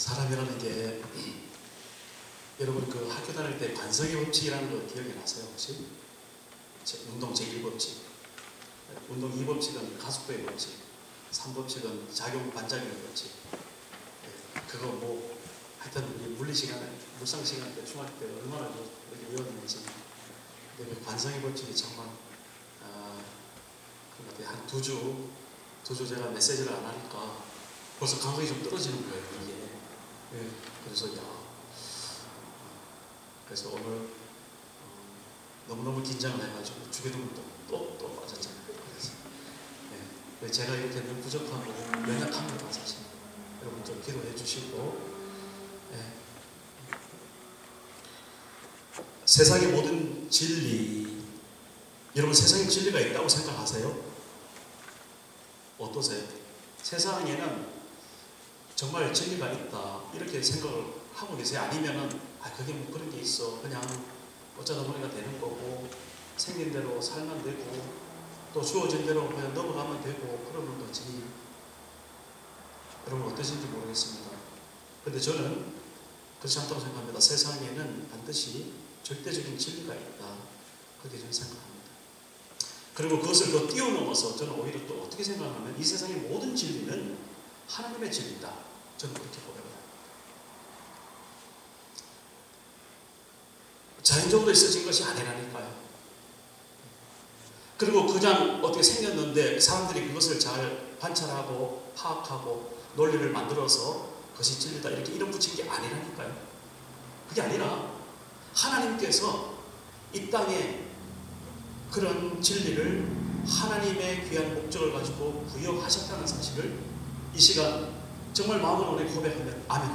사람이라는 게 여러분 그 학교 다닐 때 관성의 법칙이라는 거 기억이 나세요 혹시? 운동 제1법칙, 운동 2법칙은 가속도의 법칙, 3법칙은 작용 반작용의 법칙. 그거 뭐 하여튼 우리 물리 시간에 물상 시간 때 중학교 때 얼마나 그렇게 외웠는지. 근데 그 관성의 법칙이 정말 한 두 주 제가 메시지를 안 하니까 벌써 감성이 좀 떨어지는 거예요 이게. 그래서 오늘 너무너무 긴장을 해가지고 주기도문 또 빠졌잖아요. 그래서 제가 이렇게 늘 부족하고 연약합니다 사실. 여러분 좀 기도해 주시고. 세상의 모든 진리, 여러분 세상에 진리가 있다고 생각하세요? 어떠세요? 세상에는 정말 진리가 있다 이렇게 생각을 하고 계세요? 아니면은 그게 뭐 그런 게 있어 그냥 어쩌다 보니까 되는 거고 생긴 대로 살면 되고 또 주어진 대로 그냥 넘어가면 되고 그러는 거지. 여러분 어떠신지 모르겠습니다. 그런데 저는 그렇지 않다고 생각합니다. 세상에는 반드시 절대적인 진리가 있다 그렇게 저는 생각합니다. 그리고 그것을 더 뛰어넘어서 저는 오히려 또 어떻게 생각하면 이 세상의 모든 진리는 하나님의 진리다 저는 그렇게 보거든요. 자연적으로 있어진 것이 아니라니까요. 그리고 그냥 어떻게 생겼는데 사람들이 그것을 잘 관찰하고 파악하고 논리를 만들어서 그것이 진리다 이렇게 이름 붙인 게 아니라니까요. 그게 아니라 하나님께서 이 땅에 그런 진리를 하나님의 귀한 목적을 가지고 부여하셨다는 사실을 이 시간 정말 마음으로 고백하면 아멘.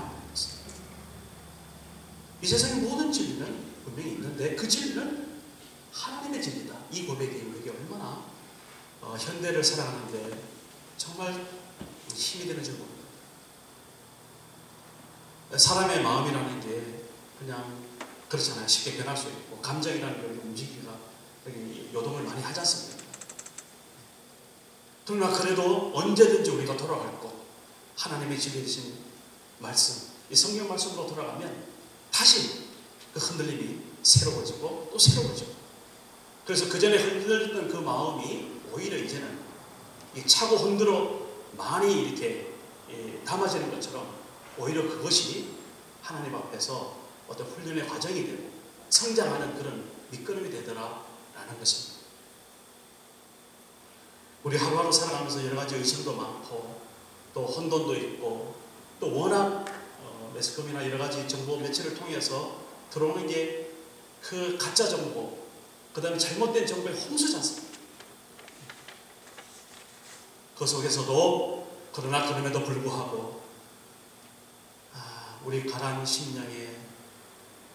이 세상의 모든 진리는 분명히 있는데 그 진리는 하나님의 진리다. 이 고백이 우리에게 얼마나 현대를 살아가는데 정말 힘이 되는지 모릅니다. 사람의 마음이라는 게 그냥 그렇잖아요. 쉽게 변할 수 있고 감정이라는 게 움직이기가 요동을 많이 하지 않습니까? 그러나 그래도 언제든지 우리가 돌아갈 곳 하나님의 진리 되신 말씀 이 성경 말씀으로 돌아가면 다시 그 흔들림이 새로워지고 또 새로워지고 그래서 그 전에 흔들렸던 그 마음이 오히려 이제는 차고 흔들어 많이 이렇게 담아지는 것처럼 오히려 그것이 하나님 앞에서 어떤 훈련의 과정이 되고 성장하는 그런 밑거름이 되더라라는 것입니다. 우리 하루하루 살아가면서 여러 가지 의심도 많고 또 혼돈도 있고 또 워낙 매스컴이나 여러 가지 정보 매체를 통해서 들어오는 게 그 가짜 정보 그 다음에 잘못된 정보의 홍수지 않습니까? 그 속에서도 그럼에도 불구하고 우리 가라앉은 심령에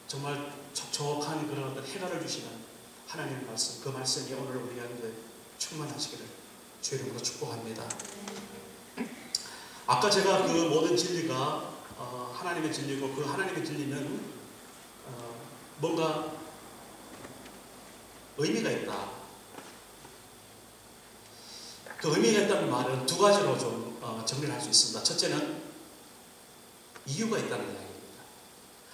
정말 촉촉한 그런 어떤 해가를 주시는 하나님의 말씀 그 말씀이 오늘 우리에게 충만하시기를 주의 이름으로 축복합니다. 아까 제가 그 모든 진리가 하나님의 진리고 그 하나님의 진리는 뭔가 의미가 있다. 그 의미가 있다는 말은 두 가지로 좀 정리를 할 수 있습니다. 첫째는 이유가 있다는 이야기입니다.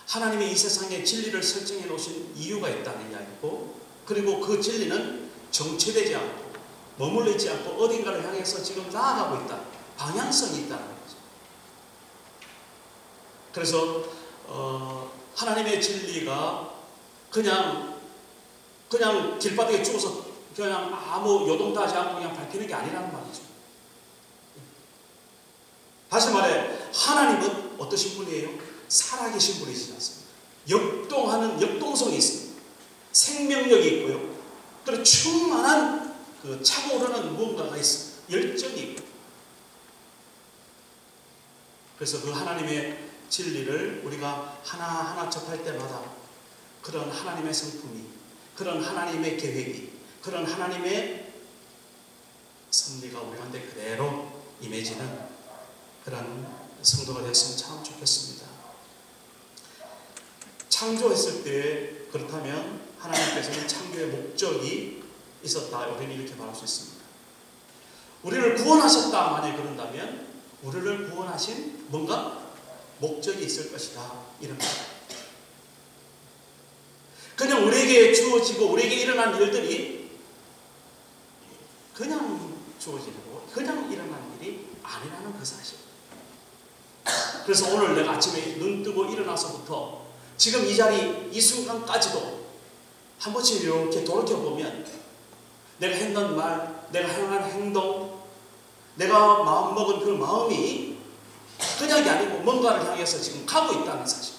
하나님이 이 세상에 진리를 설정해 놓으신 이유가 있다는 이야기고 그리고 그 진리는 정체되지 않고 머물러 있지 않고 어딘가를 향해서 지금 나아가고 있다. 방향성이 있다는 거죠. 그래서 하나님의 진리가 그냥 길바닥에 죽어서 그냥 아무 요동도 하지 않고 그냥 밝히는 게 아니라는 말이죠. 다시 말해 하나님은 어떠신 분이에요? 살아계신 분이시지 않습니까? 역동하는 역동성이 있습니다. 생명력이 있고요. 그리고 충만한 그 차고오르는 무언가가 있습니다. 열정이 있고. 그래서 그 하나님의 진리를 우리가 하나하나 접할 때마다 그런 하나님의 성품이 그런 하나님의 계획이 그런 하나님의 섭리가 우리한테 그대로 임해지는 그런 성도가 되었으면 참 좋겠습니다. 창조했을 때 그렇다면 하나님께서는 창조의 목적이 있었다. 우리는 이렇게 말할 수 있습니다. 우리를 구원하셨다. 만약에 그런다면 우리를 구원하신 뭔가 목적이 있을 것이다. 이런 거예요. 그냥 우리에게 주어지고 우리에게 일어난 일들이 그냥 주어지고 그냥 일어난 일이 아니라는 그 사실. 그래서 오늘 내가 아침에 눈 뜨고 일어나서부터 지금 이 자리 이 순간까지도 한 번씩 이렇게 돌이켜보면 내가 했던 말, 내가 행한 행동, 내가 마음먹은 그 마음이 그냥이 아니고 뭔가를 향해서 지금 가고 있다는 사실.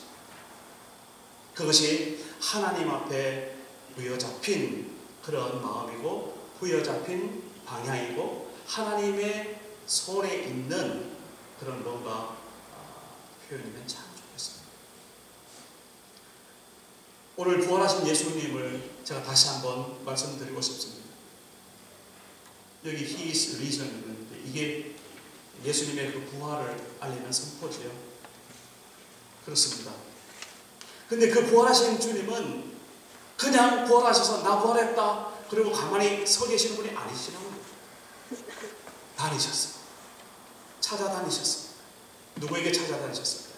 그것이 하나님 앞에 부여잡힌 그런 마음이고 부여잡힌 방향이고 하나님의 손에 있는 그런 뭔가 표현이면 참 좋겠습니다. 오늘 부활하신 예수님을 제가 다시 한번 말씀드리고 싶습니다. 여기 He is risen 있는데 이게 예수님의 그 부활을 알리는 선포지요. 그렇습니다. 근데 그 부활하신 주님은 그냥 부활하셔서 나 부활했다 그리고 가만히 서 계시는 분이 아니시라는 거예요. 다니셨어요. 찾아다니셨어요. 누구에게 찾아다니셨을까요?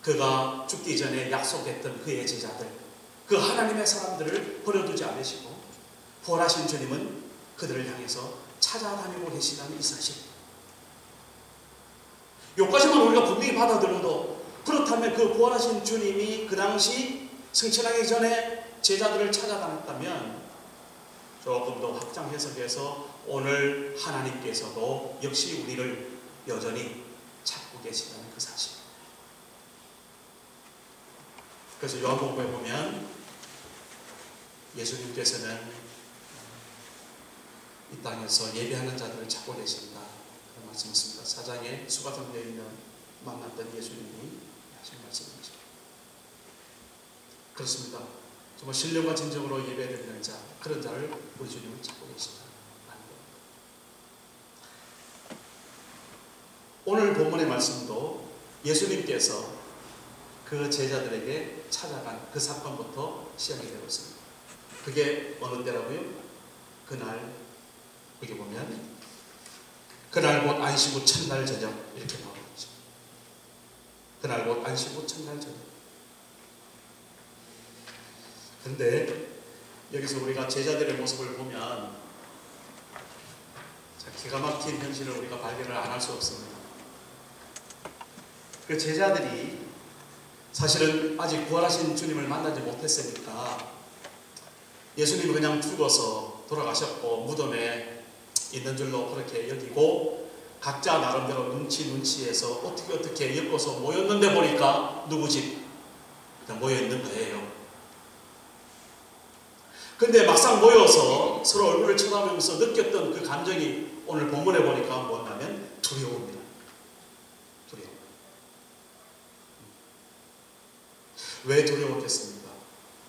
그가 죽기 전에 약속했던 그의 제자들, 그 하나님의 사람들을 버려두지 않으시고 부활하신 주님은 그들을 향해서 찾아다니고 계시다는 이 사실. 여기까지만 우리가 분명히 받아들여도 그렇다면 그 부활하신 주님이 그 당시 승천하기 전에 제자들을 찾아다녔다면 조금 더 확장 해석해서 오늘 하나님께서도 역시 우리를 여전히 찾고 계시다는 그 사실. 그래서 요한복음에 보면 예수님께서는 이 땅에서 예배하는 자들을 찾고 계신다. 그런 말씀이 있습니다. 4장에 수가성 여인을 만났던 예수님이 하신 말씀이죠. 그렇습니다. 정말 신령과 진정으로 예배드리는 자, 그런 자를 우리 주님은 찾고 계신다. 오늘 본문의 말씀도 예수님께서 그 제자들에게 찾아간 그 사건부터 시작이 되고 있습니다. 그게 어느 때라고요? 그날 여기 보면 그날 곧 안식 후 첫날 저녁 이렇게 나오고 있죠. 그날 곧 안식 후 첫날 저녁. 그런데 여기서 우리가 제자들의 모습을 보면 기가 막힌 현실을 우리가 발견을 안 할 수 없습니다. 그 제자들이 사실은 아직 부활하신 주님을 만나지 못했으니까 예수님은 그냥 죽어서 돌아가셨고 무덤에 있는 줄로 그렇게 여기고 각자 나름대로 눈치해서 어떻게 엮어서 모였는데 보니까 누구 집 그냥 모여있는 거예요. 근데 막상 모여서 서로 얼굴을 쳐다보면서 느꼈던 그 감정이 오늘 본문에 보니까 뭐냐면 두려움입니다. 두려움. 왜 두려웠겠습니까?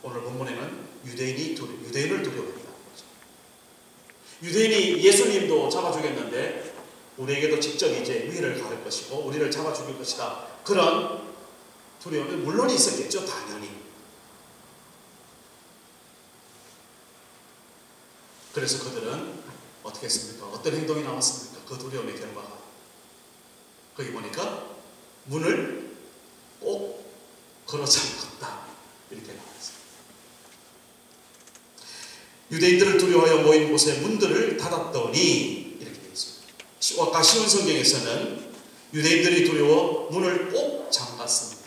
오늘 본문에는 유대인을 두려워했다. 유대인이 예수님도 잡아 죽였는데 우리에게도 직접 이제 위해를 가할 것이고 우리를 잡아 죽일 것이다. 그런 두려움이 물론 있었겠죠. 당연히. 그래서 그들은 어떻게 했습니까? 어떤 행동이 나왔습니까? 그 두려움의 결과가. 거기 보니까 문을 꼭 걸어 잠갔다. 이렇게 나왔어요. 유대인들을 두려워하여 모인 곳에 문들을 닫았더니 이렇게 되어 있습니다. 아까 쉬운 성경에서는 유대인들이 두려워 문을 꼭 잠갔습니다.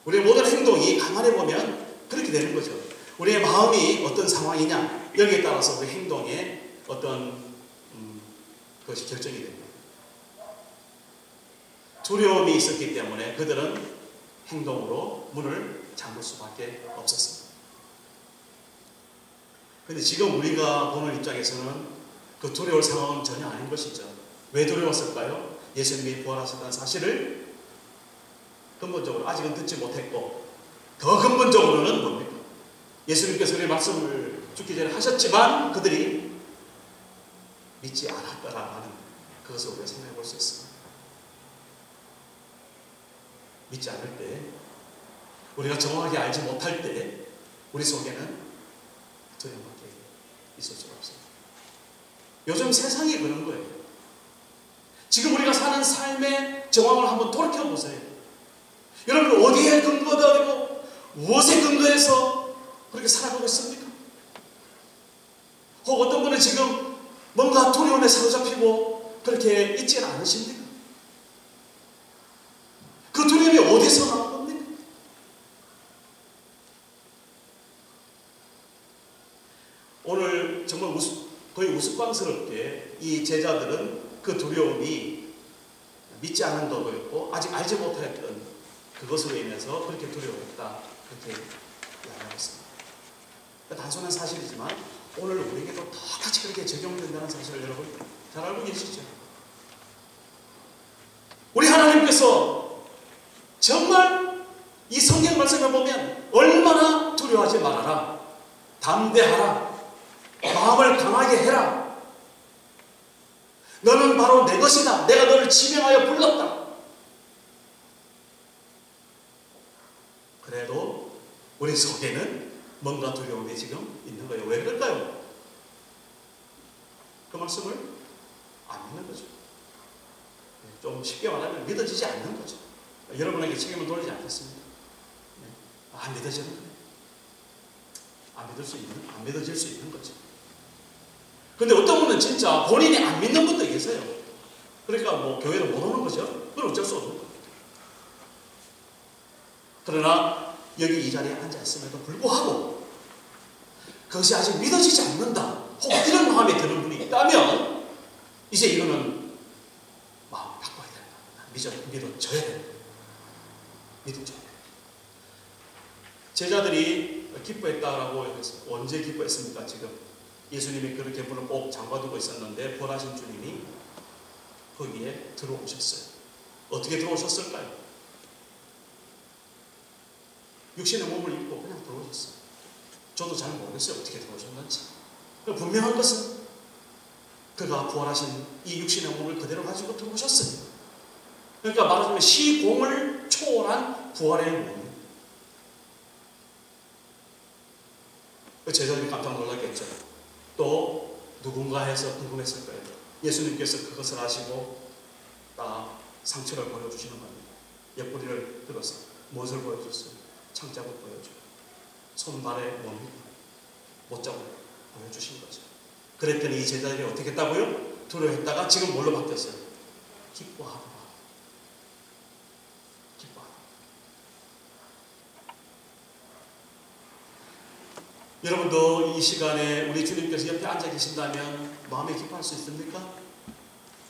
우리의 모든 행동이 가만히 보면 그렇게 되는 거죠. 우리의 마음이 어떤 상황이냐 여기에 따라서 우리 행동에 어떤 그것이 결정이 됩니다. 두려움이 있었기 때문에 그들은 행동으로 문을 잠글 수밖에 없었습니다. 그런데 지금 우리가 보는 입장에서는 그 두려울 상황은 전혀 아닌 것이죠. 왜 두려웠을까요? 예수님이 부활하셨다는 사실을 근본적으로 아직은 듣지 못했고 더 근본적으로는 뭡니까? 예수님께서 우리 말씀을 죽기 전에 하셨지만 그들이 믿지 않았다라는 그것을 우리가 생각해 볼 수 있습니다. 믿지 않을 때 우리가 정확하게 알지 못할 때 우리 속에는 두려움밖에 있을 수가 없어요. 요즘 세상이 그런 거예요. 지금 우리가 사는 삶의 정황을 한번 돌이켜보세요. 여러분 어디에 근거되고 무엇에 근거해서 그렇게 살아가고 있습니까? 혹 어떤 분은 지금 뭔가 두려움에 사로잡히고 그렇게 있지는 않으십니까? 그 두려움이 어디서 나온 겁니까? 오늘 정말 거의 우스꽝스럽게 이 제자들은 그 두려움이 믿지 않는 거였고 아직 알지 못했던 그것으로 인해서 그렇게 두려워했다, 그렇게 이야기하고 있습니다. 단순한 사실이지만 오늘 우리에게도 똑같이 그렇게 적용된다는 사실을 여러분 잘 알고 계시죠? 우리 하나님께서 정말 이 성경 말씀을 보면 얼마나 두려워하지 말아라, 담대하라, 마음을 강하게 해라, 너는 바로 내 것이다, 내가 너를 지명하여 불렀다. 그래도 우리 속에는 뭔가 두려움이 지금 있는 거예요. 왜 그럴까요? 그 말씀을 안 믿는 거죠. 좀 쉽게 말하면 믿어지지 않는 거죠. 여러분에게 책임을 돌리지 않겠습니다. 안 믿어지는 거예요. 안 믿어질 수 있는 거죠. 근데 어떤 분은 진짜 본인이 안 믿는 분도 계세요. 그러니까 뭐 교회를 못 오는 거죠. 그건 어쩔 수 없는 거예요. 그러나 여기 이 자리에 앉아 있음에도 불구하고 그것이 아직 믿어지지 않는다, 혹 이런 마음이 드는 분이 있다면 이제 이거는 마음 바꿔야 된다. 믿어줘야 된다. 믿어줘야 된다. 제자들이 기뻐했다라고 해서 언제 기뻐했습니까? 지금 예수님이 그렇게 문을 꼭 잠가두고 있었는데 부활하신 주님이 거기에 들어오셨어요. 어떻게 들어오셨을까요? 육신의 몸을 입고 그냥 들어오셨어요. 저도 잘 모르겠어요. 어떻게 들어오셨는지. 분명한 것은 그가 부활하신 이 육신의 몸을 그대로 가지고 들어오셨어요. 그러니까 말하자면 시공을 초월한 부활의 몸. 제자들이 깜짝 놀랐겠죠. 또 누군가 해서 궁금했을 거예요. 예수님께서 그것을 하시고 딱 상처를 보여주시는 겁니다. 옆구리를 들어서 무엇을 보여줬어요? 창자국 보여주고 손발에 못자국 보여주신 거죠. 그랬더니 이 제자들이 어떻게 했다고요? 두려워했다가 지금 뭘로 바뀌었어요? 기뻐하더라. 기뻐하더라. 여러분도 이 시간에 우리 주님께서 옆에 앉아 계신다면 마음에 기뻐할 수 있습니까?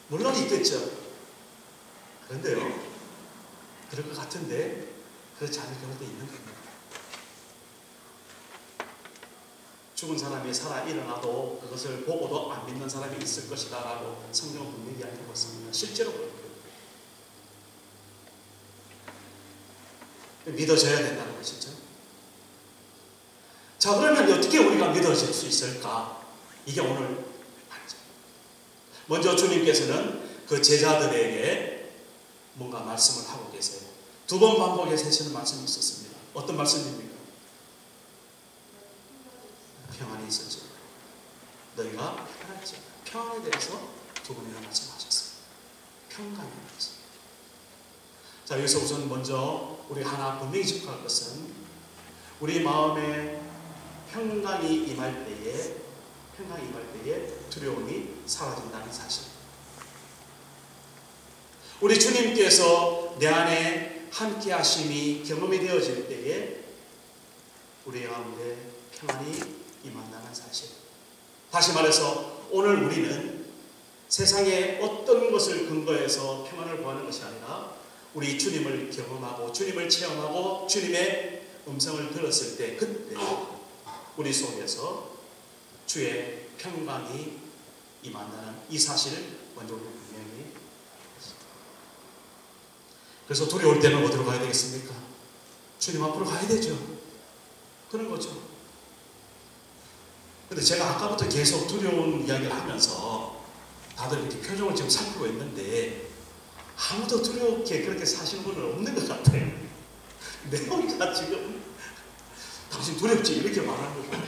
물론 있겠죠. 그런데요, 그럴 것 같은데 그렇지 않을 경우도 있는 겁니다. 죽은 사람이 살아 일어나도 그것을 보고도 안 믿는 사람이 있을 것이다 라고 성경은 분명히 이야기하고 있습니다. 실제로 그렇고요. 믿어져야 된다는 것이죠. 자, 그러면 어떻게 우리가 믿어질 수 있을까? 이게 오늘 말이죠. 먼저 주님께서는 그 제자들에게 뭔가 말씀을 하고 계세요. 두 번 반복해서 하시는 말씀이 있었습니다. 어떤 말씀입니까? 평안이 있었죠. 너희가 편할지. 평안에 대해서 두 번이나 말씀하셨어요. 평강에 대해서. 자, 여기서 우선 먼저 우리 하나 분명히 짚어갈 것은 우리 마음에 평강이 임할 때에 두려움이 사라진다는 사실. 우리 주님께서 내 안에 함께 하심이 경험이 되어질 때에 우리 가운데 평안이 임한다는 사실. 다시 말해서 오늘 우리는 세상의 어떤 것을 근거해서 평안을 구하는 것이 아니라 우리 주님을 경험하고 주님을 체험하고 주님의 음성을 들었을 때 그때 우리 속에서 주의 평강이 임한다는 이 사실을 먼저 우리 분명히. 그래서 두려울 때는 어디로 가야 되겠습니까? 주님 앞으로 가야 되죠. 그런 거죠. 근데 제가 아까부터 계속 두려운 이야기를 하면서 다들 이렇게 표정을 지금 살피고 있는데 아무도 두렵게 그렇게 사시는 분은 없는 것 같아요. 내 혼자 지금 당신 두렵지? 이렇게 말하는 거죠.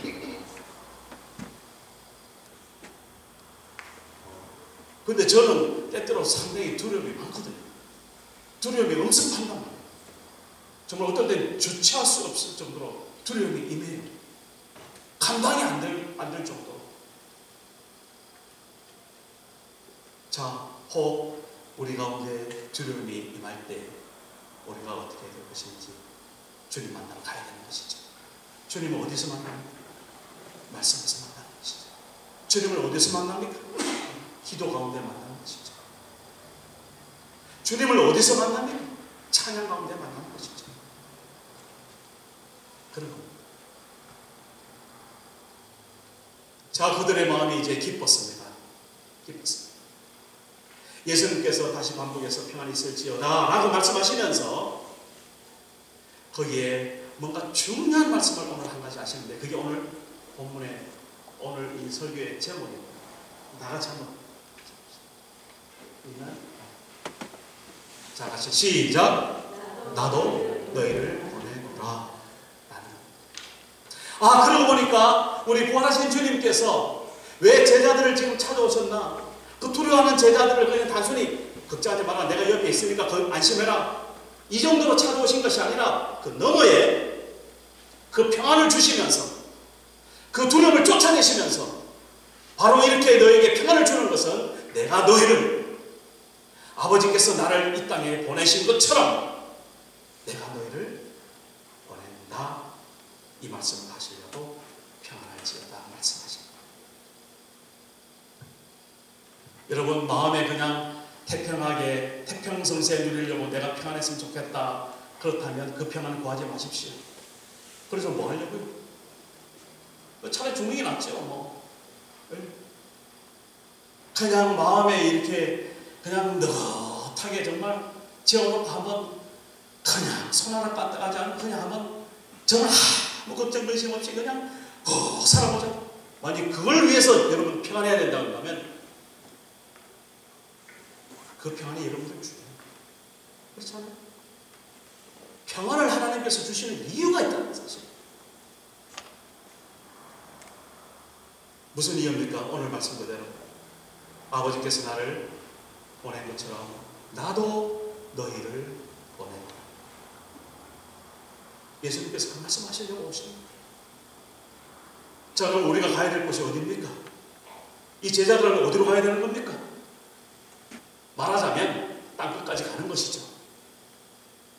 근데 저는 때때로 상당히 두려움이 많거든요. 두려움이 엄습한단 말이에요. 정말 어떨 땐 주체할 수 없을 정도로 두려움이 임해요. 감당이 안 될 정도로. 자, 혹 우리 가운데 두려움이 임할 때 우리가 어떻게 될 것인지 주님 만나러 가야 되는 것이죠. 주님을 어디서 만납니까? 말씀에서 만나는 것이죠. 주님을 어디서 만납니까? 기도 가운데 만나는 것이죠. 주님을 어디서 만납니까? 찬양 가운데 만나는 것이죠. 그런 겁니다. 자, 그들의 마음이 이제 기뻤습니다. 기뻤습니다. 예수님께서 다시 반복해서 평안이 있을지어다 라고 말씀하시면서 거기에 뭔가 중요한 말씀을 오늘 한 가지 하시는데 그게 오늘 본문의 오늘 이 설교의 제목입니다. 다 같이 한번 자, 같이 시작. 나도 너희를 보내노라. 그러고 보니까 우리 부활하신 주님께서 왜 제자들을 지금 찾아오셨나? 그 두려워하는 제자들을 그냥 단순히 걱정하지 마라, 내가 옆에 있으니까 안심해라, 이 정도로 찾아오신 것이 아니라 그 너머에 그 평안을 주시면서 그 두려움을 쫓아내시면서 바로 이렇게 너에게 평안을 주는 것은 내가 너희를 아버지께서 나를 이 땅에 보내신 것처럼 내가 너희를 보낸다, 이 말씀을 하시려고 평안할지어다 말씀하십니다. 여러분 마음에 그냥 태평하게 태평성세 누리려고 내가 평안했으면 좋겠다, 그렇다면 그 평안 구하지 마십시오. 그래서 뭐 하려고요? 차라리 죽는 게 낫죠. 뭐 그냥 마음에 이렇게 그냥 느긋하게 정말 지어놓고 한번 그냥 손 하나 까딱하지 않고 그냥 한번 정말 아무 걱정 근심 없이 그냥 살아보자. 만약 그걸 위해서 여러분 평안해야 된다고 하면 그 평안이 여러분들 주어요. 그렇잖아요. 평안을 하나님께서 주시는 이유가 있다는 사실. 무슨 이유입니까? 오늘 말씀 그대로 아버지께서 나를 보낸 것처럼 나도 너희를 보낸다. 예수님께서 그 말씀 하시려고 오십니다. 자, 그럼 우리가 가야 될 곳이 어디입니까? 이 제자들은 어디로 가야 되는 겁니까? 말하자면 땅끝까지 가는 것이죠.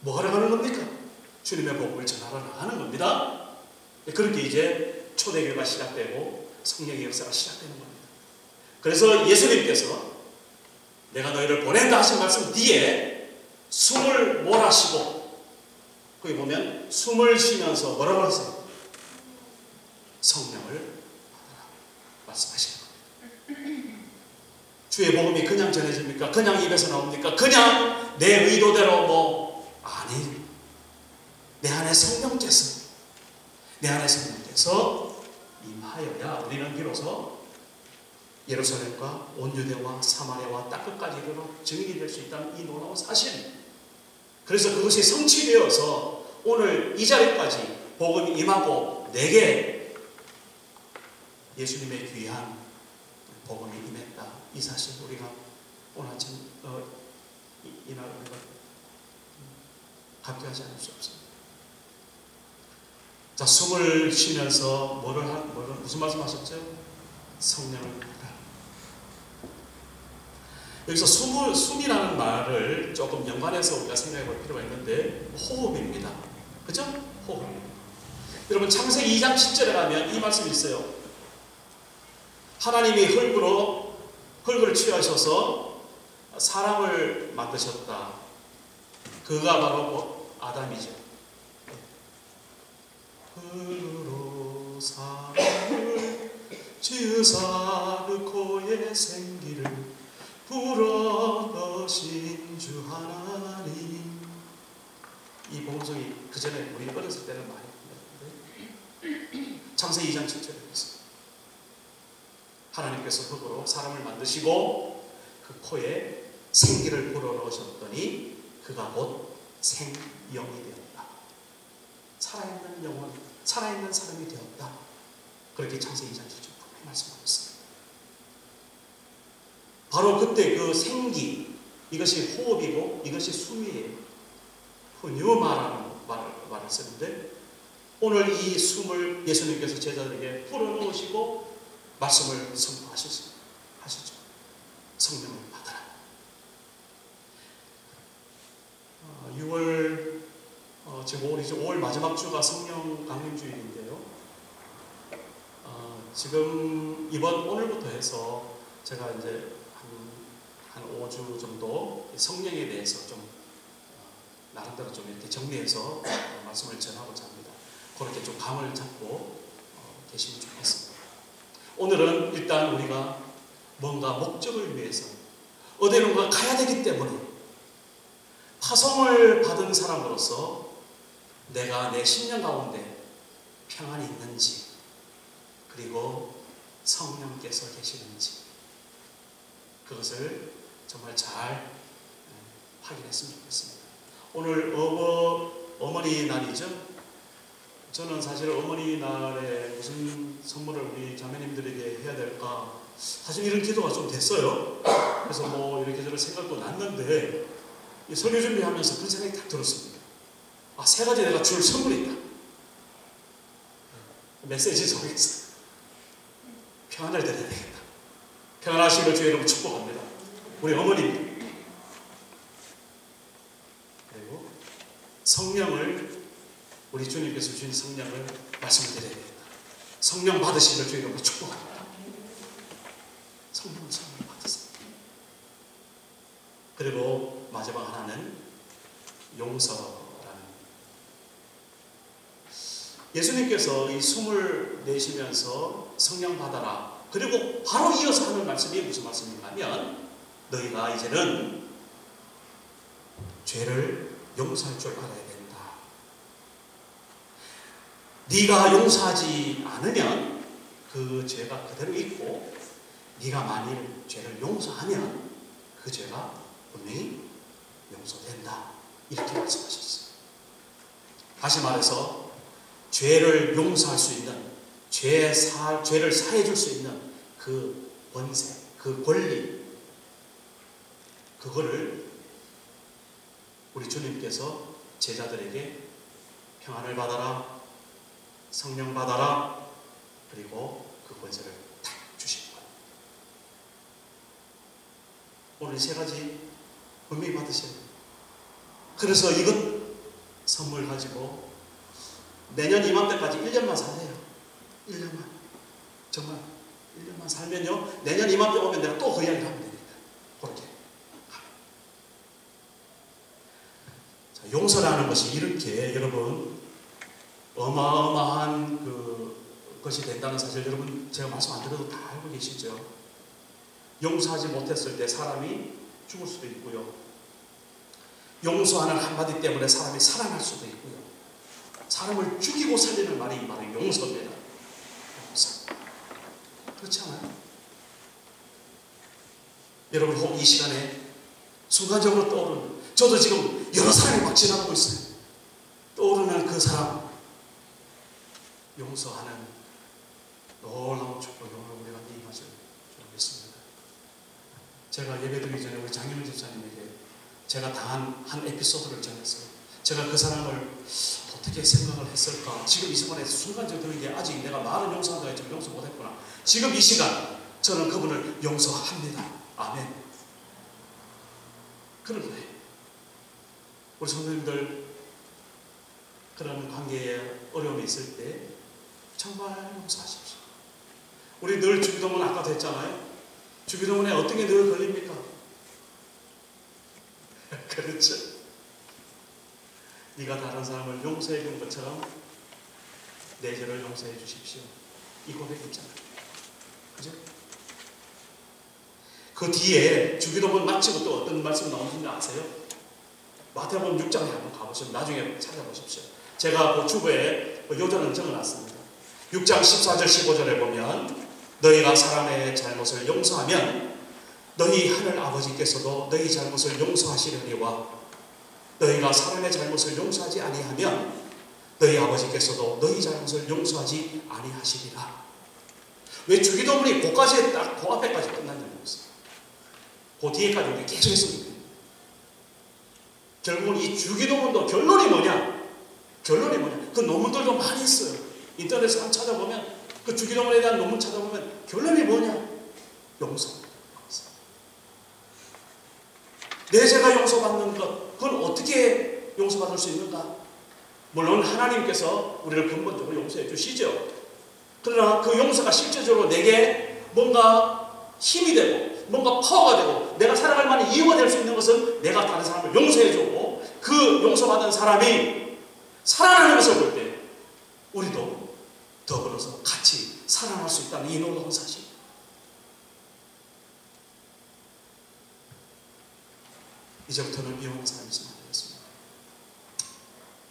뭐 하러 가는 겁니까? 주님의 복음을 전하러 나가는 겁니다. 그렇게 이제 초대교회가 시작되고 성령의 역사가 시작되는 겁니다. 그래서 예수님께서 내가 너희를 보낸다 하신 말씀 뒤에 숨을 몰아쉬고 거기 보면 숨을 쉬면서 뭐라고 하세요? 성령을 받아라 말씀하시는 겁니다. 주의 복음이 그냥 전해집니까? 그냥 입에서 나옵니까? 그냥 내 의도대로 아니, 내 안에 성령께서 임하여야 우리는 비로소 예루살렘과 온 유대와 사마리아와 땅끝까지 이르러 증인이 될 수 있다는 이 놀라운 사실. 그래서 그것이 성취되어서 오늘 이 자리까지 복음이 임하고 내게 예수님의 귀한 복음이 임했다. 이 사실 우리가 오늘 아침 이날 우리가 감격하지 않을 수 없습니다. 자, 숨을 쉬면서 무슨 말씀하셨죠? 성령을 받아라. 여기서 숨이라는 말을 조금 연관해서 우리가 생각해 볼 필요가 있는데 호흡입니다. 그죠? 호흡. 여러분 창세기 2장 10절에 가면 이 말씀이 있어요. 하나님이 흙을 취하셔서 사람을 만드셨다. 그가 바로 아담이죠. 흙으로 사람을 지으사 그 코에 생기를 불어넣으신 주 하나님. 이 복음성이 그 전에 우리 어렸을 때는 많이 불렀는데 창세기 2장 7절에 있습니다. 하나님께서 흙으로 사람을 만드시고 그 코에 생기를 불어넣으셨더니 그가 곧 생영이 되었다. 살아있는 영혼, 살아있는 사람이 되었다. 그렇게 창세기 2장 7절 분명히 말씀하고 있습니다. 바로 그때 그 생기, 이것이 호흡이고 이것이 숨이에요. 푸뉴마라는 말을 쓰는데, 오늘 이 숨을 예수님께서 제자들에게 불어넣으시고 말씀을 선포하시죠. 성령을 받아라. 6월 지금 5월 마지막 주가 성령 강림 주일인데요. 지금 오늘부터 해서 제가 이제 한 5주 정도 성령에 대해서 좀 나름대로 좀 이렇게 정리해서 말씀을 전하고자 합니다. 그렇게 좀 감을 잡고 계시면 좋겠습니다. 오늘은 일단 우리가 뭔가 목적을 위해서 어디론가 가야 되기 때문에 파송을 받은 사람으로서 내가 내 심령 가운데 평안이 있는지, 그리고 성령께서 계시는지, 그것을 정말 잘 확인했으면 좋겠습니다. 오늘 어머니 날이죠. 저는 사실 어머니 날에 무슨 선물을 우리 자매님들에게 해야 될까, 사실 이런 기도가 좀 됐어요. 그래서 뭐 이렇게 생각도 났는데, 이 설교 준비하면서 그런 생각이 딱 들었습니다. 세 가지 내가 줄 선물이 있다. 메시지 속에서 평안을 드려야 되겠다. 평안하시기를 주의 이름으로 축복합니다. 우리 어머님, 그리고 성령을, 우리 주님께서 주신 성령을 말씀을 드려야 되겠다. 성령 받으시기를 주의 이름으로 축복합니다. 성령을 받으세요. 그리고 마지막 하나는 용서라는, 예수님께서 이 숨을 내쉬면서 성령 받아라, 그리고 바로 이어서 하는 말씀이 무슨 말씀인가 하면, 너희가 이제는 죄를 용서할 줄 알아야 된다. 네가 용서하지 않으면 그 죄가 그대로 있고, 네가 만일 죄를 용서하면 그 죄가 분명히 용서된다. 이렇게 말씀하셨어요. 다시 말해서 죄를 용서할 수 있는, 죄를 사해 줄 수 있는 그 권세, 그 권리, 그거를 우리 주님께서 제자들에게 평안을 받아라, 성령 받아라, 그리고 그 권세를 딱 주신 거예요. 오늘 세 가지 분명히 받으셔야 돼요. 그래서 이것 선물 가지고 내년 이맘때까지 1년만 사세요. 1년만. 정말 1년만 살면요, 내년 이맘때 오면 내가 또 그 이야기를 하면 되니까. 그렇게. 자, 용서라는 것이 이렇게 여러분 어마어마한 것이 된다는 사실, 여러분 제가 말씀 안 드려도 다 알고 계시죠? 용서하지 못했을 때 사람이 죽을 수도 있고요, 용서하는 한마디 때문에 사람이 살아날 수도 있고요, 사람을 죽이고 살리는 말이 바로 용서입니다. 용서. 그렇지 않아요? 여러분 혹 이 시간에 순간적으로 떠오르는, 저도 지금 여러 사람이 막 지나가고 있어요. 떠오르는 그 사람, 용서하는 놀라운 축복을 오늘 우리가 이행하실 줄 믿습니다. 제가 예배드리기 전에 우리 장윤 집사님에게 제가 당한 한 에피소드를 전했어요. 제가 그 사람을 어떻게 생각을 했을까? 지금 이 순간에 순간적으로 드는 게, 아직 내가 말은 용서한다 했지만 용서 못했구나. 지금 이 시간 저는 그분을 용서합니다. 아멘. 그런 거예요. 우리 성도님들, 그런 관계에 어려움이 있을 때 정말 용서하십시오. 우리 늘 주기도문 아까도 했잖아요. 주기도문에 어떤 게 늘 걸립니까? 그렇죠. 네가 다른 사람을 용서해 준 것처럼 내 죄를 용서해 주십시오. 이 고백 있잖아요. 그죠? 그 뒤에 주기도문 마치고 또 어떤 말씀 나오는지 아세요? 마태복음 6장에 한번 가보시면, 나중에 찾아보십시오. 제가 그 주보에 요절은 적어놨습니다. 6장 14절 15절에 보면, 너희가 사람의 잘못을 용서하면 너희 하늘 아버지께서도 너희 잘못을 용서하시려니와, 너희가 사람의 잘못을 용서하지 아니하면 너희 아버지께서도 너희 잘못을 용서하지 아니하시리라. 왜 주기도문이 그까지 딱 그 앞에까지 끝났냐는 것입니다. 그 뒤에까지 우리 계속 했으면 돼요. 결국은 이 주기도문도 결론이 뭐냐? 결론이 뭐냐? 그 논문들도 많이 있어요. 인터넷에 한번 찾아보면 그 주기도문에 대한 논문 찾아보면 결론이 뭐냐? 용서. 내 죄가 용서받는 것, 그건 어떻게 용서받을 수 있는가? 물론 하나님께서 우리를 근본적으로 용서해 주시죠. 그러나 그 용서가 실제적으로 내게 뭔가 힘이 되고 뭔가 파워가 되고 내가 살아갈 만한 이유가 될 수 있는 것은 내가 다른 사람을 용서해 주고 그 용서받은 사람이 살아나는 것을 볼 때 우리도 더불어서 같이 살아날 수 있다는 이 놀라운 사실. 이제부터는 미워하는 사람이 있으면 안 되겠습니다.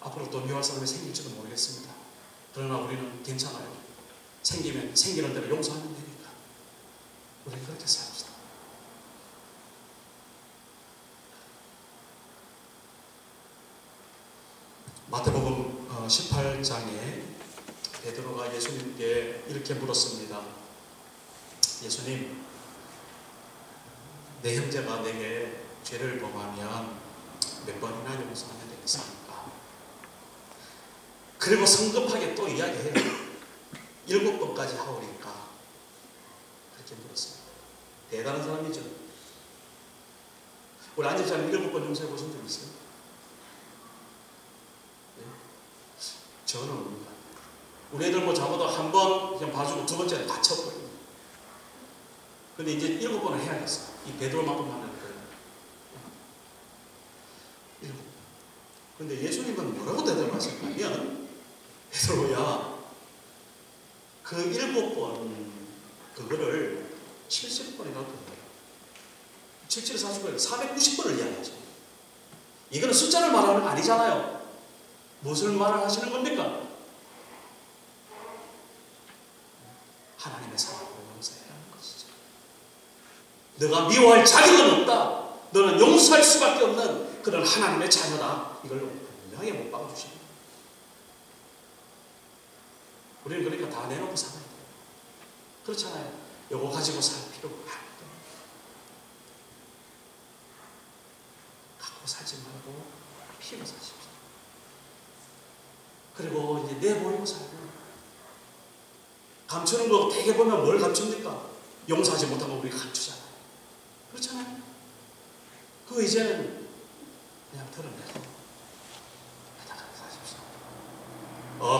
앞으로 또 미워할 사람이 생길지도 모르겠습니다. 그러나 우리는 괜찮아요. 생기면 생기는 대로 용서하면 되니까 우리 그렇게 삽시다. 마태복음 18장에 베드로가 예수님께 이렇게 물었습니다. 예수님, 내 형제가 내게 죄를 범하면 몇 번이나 용서하면 되겠습니까? 그리고 성급하게 또 이야기해요. 7번까지 하오리까? 그렇게 물었어요. 대단한 사람이죠. 우리 안집사님 7번 용서해 보신 적 있어요? 네? 저는 없습니다. 우리 애들 뭐 잡아도 한 번 그냥 봐주고 두 번째는 갇혀버려요. 근데 이제 7번을 해야겠어. 이 베드로만큼 하는 거예요. 7번. 근데 예수님은 뭐라고 대답하실까면, 베드로야, 그 7번, 그거를 70번이라고 해요. 77, 49, 490번을 이야기하죠. 이거는 숫자를 말하는 거 아니잖아요. 무엇을 말을 하시는 겁니까? 하나님의 사랑으로 용서해야 하는 것이죠. 너가 미워할 자격은 없다. 너는 용서할 수밖에 없는 그런 하나님의 자녀다. 이걸 분명히 못 박아주십니다. 우리는 그러니까 다 내놓고 살아야 돼요. 그렇잖아요. 요거 가지고 살 필요가 없다. 갖고 살지 말고 피로 사십시오. 그리고 이제 내버리고 살고. 감추는 거 되게 보면 뭘 감춥니까? 용서하지 못하고 우리가 감추잖아요. 그렇잖아요. 그거 이제는 그냥 드러내서 사십시오.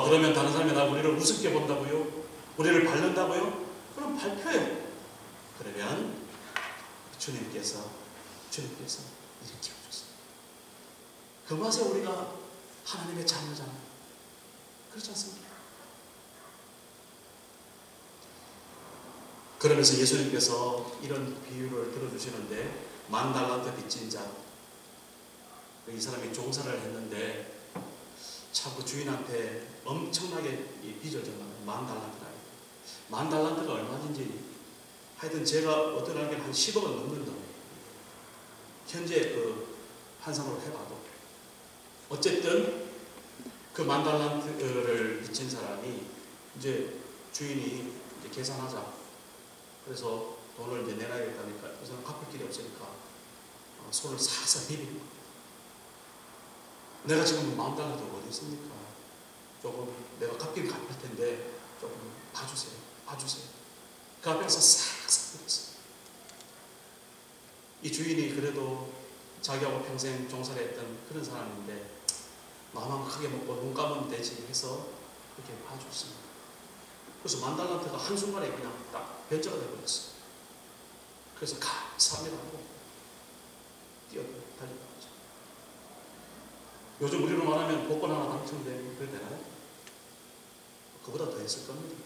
그러면 다른 사람이 우리를 우습게 본다고요? 우리를 밟는다고요? 그럼 발표해요. 그러면 주님께서 이렇게 해주셨어요. 그 맛에 우리가 하나님의 자녀잖아요. 그렇지 않습니까? 그러면서 예수님께서 이런 비유를 들어주시는데, 10,000달란트 빚진 자, 이 사람이 종사를 했는데 참 그 주인한테 엄청나게 빚을 졌나 봐요. 10,000달란트가 10,000달란트가 얼마인지 하여튼 제가 어떤 하긴 한 10억은 넘는 돈이에요. 현재 그 환산으로 해봐도. 어쨌든 그 10,000달란트를 빚진 사람이 이제 주인이 이제 계산하자. 그래서 돈을 이제 내놔야겠다니까 그 사람 갚을 길이 없으니까 손을 살살 비비는 거예요. 내가 지금 10,000달러도 어디 있습니까? 조금 내가 갚긴 갚을 텐데 조금 봐주세요. 그 앞에 가서 싹싹 비웠어요. 이 주인이 그래도 자기하고 평생 종사를 했던 그런 사람인데 마음만 크게 먹고 눈 감으면 되지 해서 그렇게 봐줬습니다. 그래서 10,000달란트가 한순간에 그냥 딱 변제가 되어버렸어요. 그래서 감사합니다 하고 달려가죠. 요즘 우리로 말하면 복권 하나 당첨되면 그래 되나요? 그보다 더 했을 겁니다.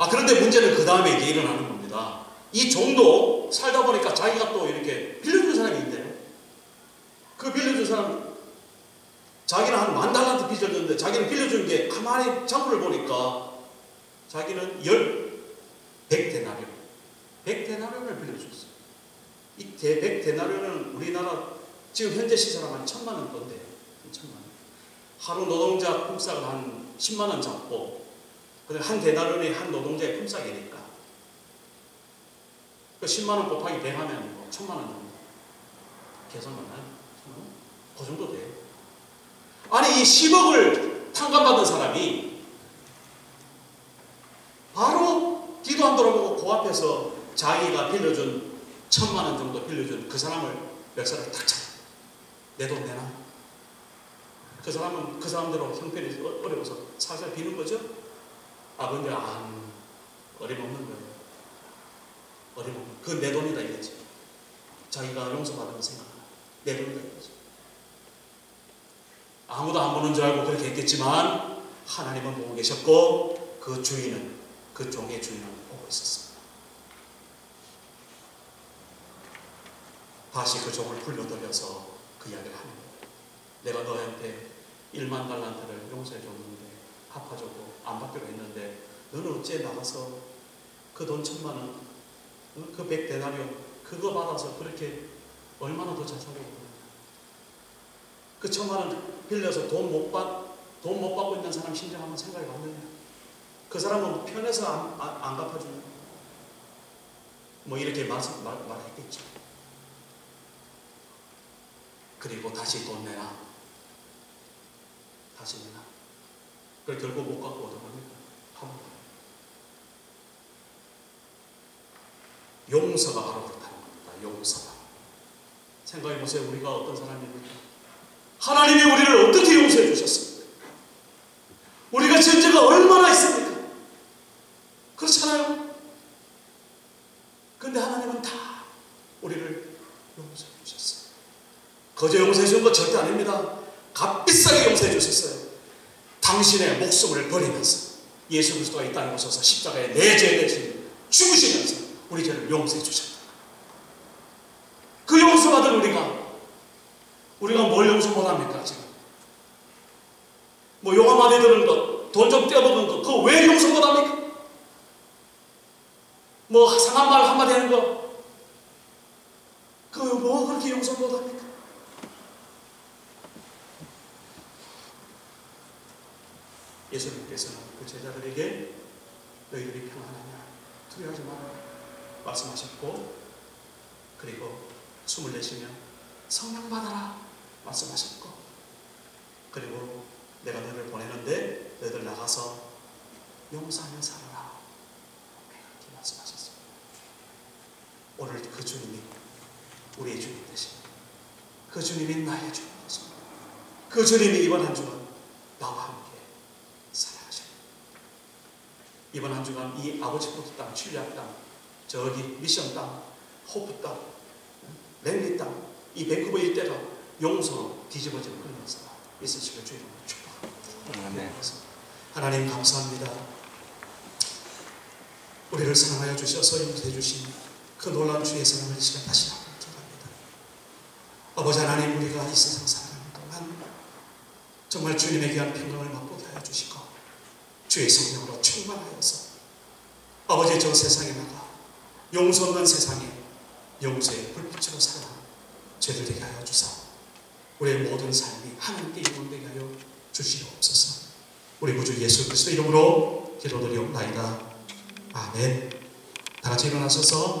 그런데 문제는 그 다음에 이제 일어나는 겁니다. 이 종도 살다 보니까 자기가 또 이렇게 빌려준 사람이 있대요. 그 빌려준 사람, 자기는 한 10,000달란트 빚졌는데 자기는 빌려준 게 가만히 장부를 보니까 자기는 100데나리온 100데나리온을 빌려줬어요. 이 100데나리온은 우리나라 지금 현재 시세로 한 1,000,000원 건데요. 1,000,000원. 하루 노동자 품삯을 한 10만원 잡고, 한 데나리온이 한 노동자의 품삯이니까 그 10만 원 곱하기 100 하면 뭐 1000만 원 정도. 계산 맞나요? 그 정도 돼요. 아니 이 10억을 탕감받은 사람이 바로 기도 안 돌아보고 그 앞에서 자기가 빌려준 1000만 원 정도 빌려준 그 사람을 멱살을 탁 차. 내 돈 내놔. 그 사람은 그 사람대로 형편이 어려워서 살살 비는 거죠. 아 근데 어림없는 거예요. 어림없는. 그건 내 돈이다 이거지. 자기가 용서받으면 생각나. 내 돈이다 이거지. 아무도 안 보는 줄 알고 그렇게 했겠지만 하나님은 보고 계셨고 그 주인은, 그 종의 주인은 보고 있었습니다. 다시 그 종을 불러들여서 그 이야기를 하는 거예요. 내가 너한테 1만 달란트를 용서해 줬는데 갚아주고 안 받기로 했는데 너는 어째 나가서 그 돈 1000만 원, 그 100데나리온 그거 받아서 그렇게 얼마나 더 잘 살려고 그러냐. 그 1000만 원 빌려서 돈 못 받고 있는 사람 심정 한번 생각해 봤느냐. 그 사람은 편해서 안 갚아주냐. 뭐 이렇게 말했겠죠. 그리고 다시 돈 내놔. 다시 내놔. 그걸 결국 못 갖고 오더랍니다. 용서가 바로 그렇다는 겁니다. 용서가. 생각해 보세요. 우리가 어떤 사람입니까? 하나님이 우리를 어떻게 용서해 주셨습니까? 우리가 전제가 얼마나 있습니까? 그렇잖아요. 그런데 하나님은 다 우리를 용서해 주셨어요. 거저 용서해 준 거 절대 아닙니다. 값비싸게 용서해 주셨어요. 당신의 목숨을 버리면서 예수 그리스도가 이 땅에 오셔서 십자가에 내 죄 대신 죽으시면서 우리 죄를 용서해 주셨다. 그 용서받은 우리가 뭘 용서 못합니까 지금? 뭐 용암 안에 드는 것, 돈 좀 떼어먹은 것, 그거 왜 용서 못합니까? 뭐 상한 말 한마디 하는 거, 그거 뭐 그렇게 용서 못합니까? 예수님께서는 그 제자들에게 너희들이 평안하냐 두려워하지 마라 말씀하셨고, 그리고 숨을 내쉬며 성령 받아라 말씀하셨고, 그리고 내가 너희를 보내는데 너희들 나가서 용서하며 살아라 이렇게 말씀하셨습니다. 오늘 그 주님이 우리의 주님 되십니다. 그 주님이 나의 주님 되십니다. 그 주님이 이번 한 주간 나와 함께 살아가십니다. 이번 한 주간 이 아버지 포트 땅, 칠리아 땅, 저기 미션 땅, 호프 땅, 랜리 땅, 이 밴쿠버 일대가 용서로 뒤집어지는 그런 역사가 있으시길 주님으로 축복합니다. 하나님 감사합니다. 우리를 사랑하여 주셔서 용서해 주신 그 놀라운 주의 사랑을 이 시간 다시 한번 기도합니다. 아버지 하나님, 우리가 이 세상 살아가는 동안 정말 주님의 귀한 평강을 맛보게 하여 주시고 주의 성령으로 충만하여서 아버지 저 세상에 나가 용서 없는 세상에 용서의 불빛으로 살아가는 죄들 되게 하여 주사 우리의 모든 삶이 하나님께 영광되게 하여 주시옵소서. 우리 구주 예수 그리스도 이름으로 기도드리옵나이다. 아멘. 다 같이 일어나셔서